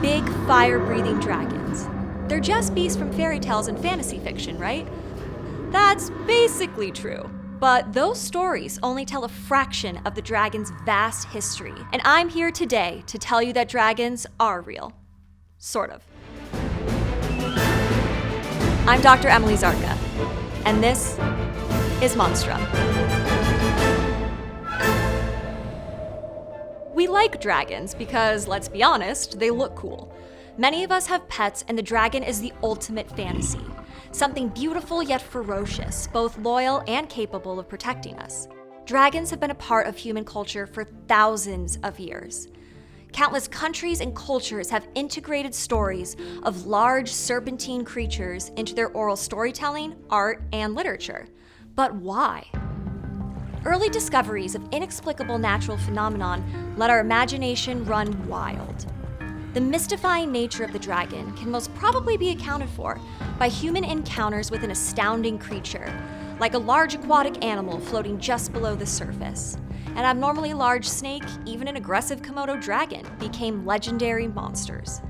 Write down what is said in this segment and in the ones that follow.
big fire-breathing dragons. They're just beasts from fairy tales and fantasy fiction, right? That's basically true. But those stories only tell a fraction of the dragon's vast history. And I'm here today to tell you that dragons are real. Sort of. I'm Dr. Emily Zarka, and this is Monstrum. We like dragons because, let's be honest, they look cool. Many of us have pets, and the dragon is the ultimate fantasy. Something beautiful yet ferocious, both loyal and capable of protecting us. Dragons have been a part of human culture for thousands of years. Countless countries and cultures have integrated stories of large serpentine creatures into their oral storytelling, art, and literature. But why? Early discoveries of inexplicable natural phenomenon let our imagination run wild. The mystifying nature of the dragon can most probably be accounted for by human encounters with an astounding creature, like a large aquatic animal floating just below the surface. An abnormally large snake, even an aggressive Komodo dragon, became legendary monsters.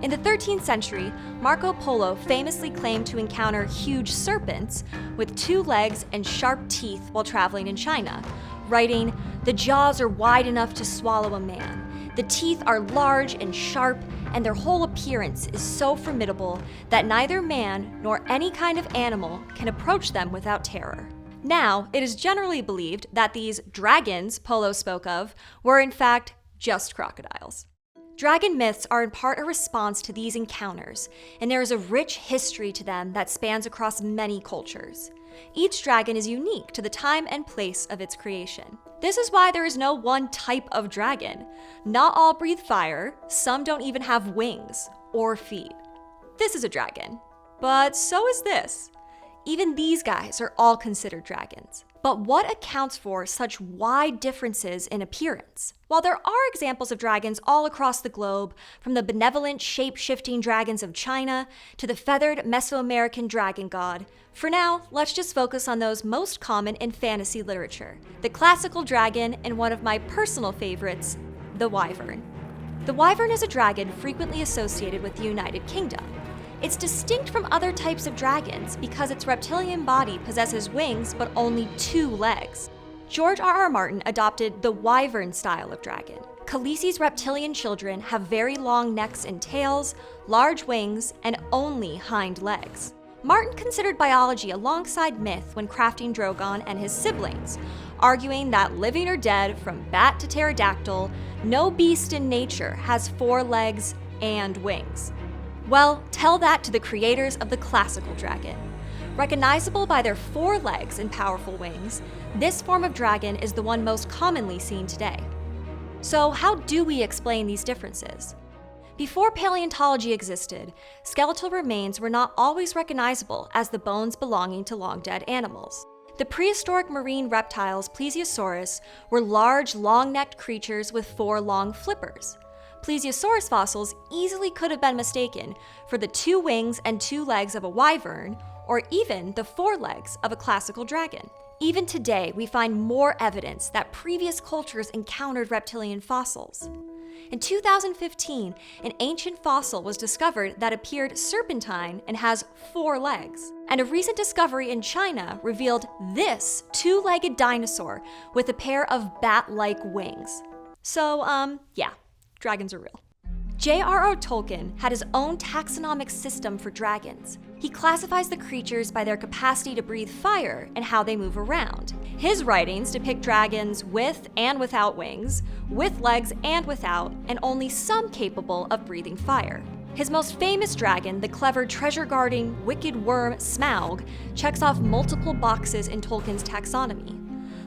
In the 13th century, Marco Polo famously claimed to encounter huge serpents with 2 legs and sharp teeth while traveling in China, writing, "The jaws are wide enough to swallow a man. The teeth are large and sharp, and their whole appearance is so formidable that neither man nor any kind of animal can approach them without terror." Now, it is generally believed that these dragons Polo spoke of were in fact just crocodiles. Dragon myths are in part a response to these encounters, and there is a rich history to them that spans across many cultures. Each dragon is unique to the time and place of its creation. This is why there is no one type of dragon. Not all breathe fire, some don't even have wings or feet. This is a dragon, but so is this. Even these guys are all considered dragons. But what accounts for such wide differences in appearance? While there are examples of dragons all across the globe, from the benevolent shape-shifting dragons of China to the feathered Mesoamerican dragon god, for now, let's just focus on those most common in fantasy literature. The classical dragon and one of my personal favorites, the wyvern. The wyvern is a dragon frequently associated with the United Kingdom. It's distinct from other types of dragons because its reptilian body possesses wings but only 2 legs. George R.R. Martin adopted the wyvern style of dragon. Khaleesi's reptilian children have very long necks and tails, large wings, and only hind legs. Martin considered biology alongside myth when crafting Drogon and his siblings, arguing that living or dead, from bat to pterodactyl, no beast in nature has 4 legs and wings. Well, tell that to the creators of the classical dragon. Recognizable by their 4 legs and powerful wings, this form of dragon is the one most commonly seen today. So how do we explain these differences? Before paleontology existed, skeletal remains were not always recognizable as the bones belonging to long-dead animals. The prehistoric marine reptiles Plesiosaurus were large, long-necked creatures with 4 long flippers. Plesiosaurus fossils easily could have been mistaken for the 2 wings and 2 legs of a wyvern, or even the 4 legs of a classical dragon. Even today, we find more evidence that previous cultures encountered reptilian fossils. In 2015, an ancient fossil was discovered that appeared serpentine and has 4 legs. And a recent discovery in China revealed this 2-legged dinosaur with a pair of bat-like wings. So, yeah. Dragons are real. J.R.R. Tolkien had his own taxonomic system for dragons. He classifies the creatures by their capacity to breathe fire and how they move around. His writings depict dragons with and without wings, with legs and without, and only some capable of breathing fire. His most famous dragon, the clever treasure-guarding, wicked worm Smaug, checks off multiple boxes in Tolkien's taxonomy.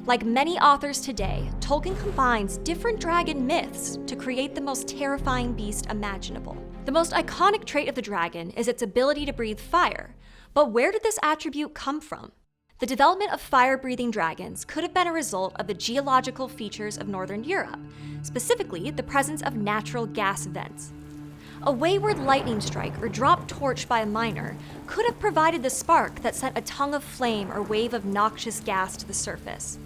Like many authors today, Tolkien combines different dragon myths to create the most terrifying beast imaginable. The most iconic trait of the dragon is its ability to breathe fire, but where did this attribute come from? The development of fire-breathing dragons could have been a result of the geological features of Northern Europe, specifically the presence of natural gas vents. A wayward lightning strike or dropped torch by a miner could have provided the spark that sent a tongue of flame or wave of noxious gas to the surface.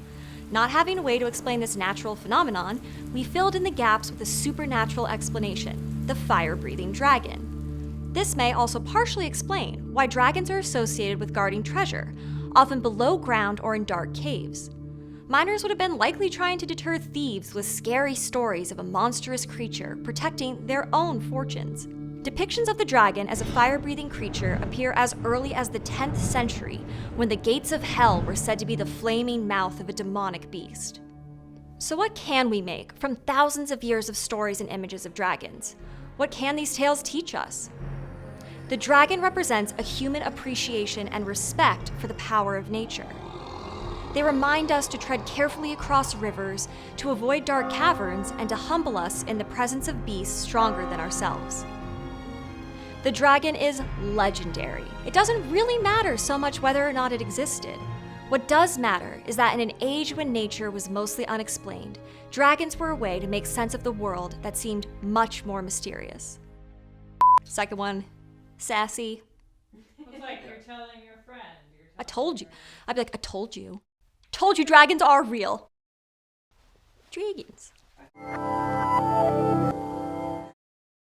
Not having a way to explain this natural phenomenon, we filled in the gaps with a supernatural explanation: the fire-breathing dragon. This may also partially explain why dragons are associated with guarding treasure, often below ground or in dark caves. Miners would have been likely trying to deter thieves with scary stories of a monstrous creature protecting their own fortunes. Depictions of the dragon as a fire-breathing creature appear as early as the 10th century, when the gates of hell were said to be the flaming mouth of a demonic beast. So what can we make from thousands of years of stories and images of dragons? What can these tales teach us? The dragon represents a human appreciation and respect for the power of nature. They remind us to tread carefully across rivers, to avoid dark caverns, and to humble us in the presence of beasts stronger than ourselves. The dragon is legendary. It doesn't really matter so much whether or not it existed. What does matter is that in an age when nature was mostly unexplained, dragons were a way to make sense of the world that seemed much more mysterious. Second one, sassy. It's like you're telling your friend. I told you. I'd be like, I told you. Told you dragons are real. Dragons.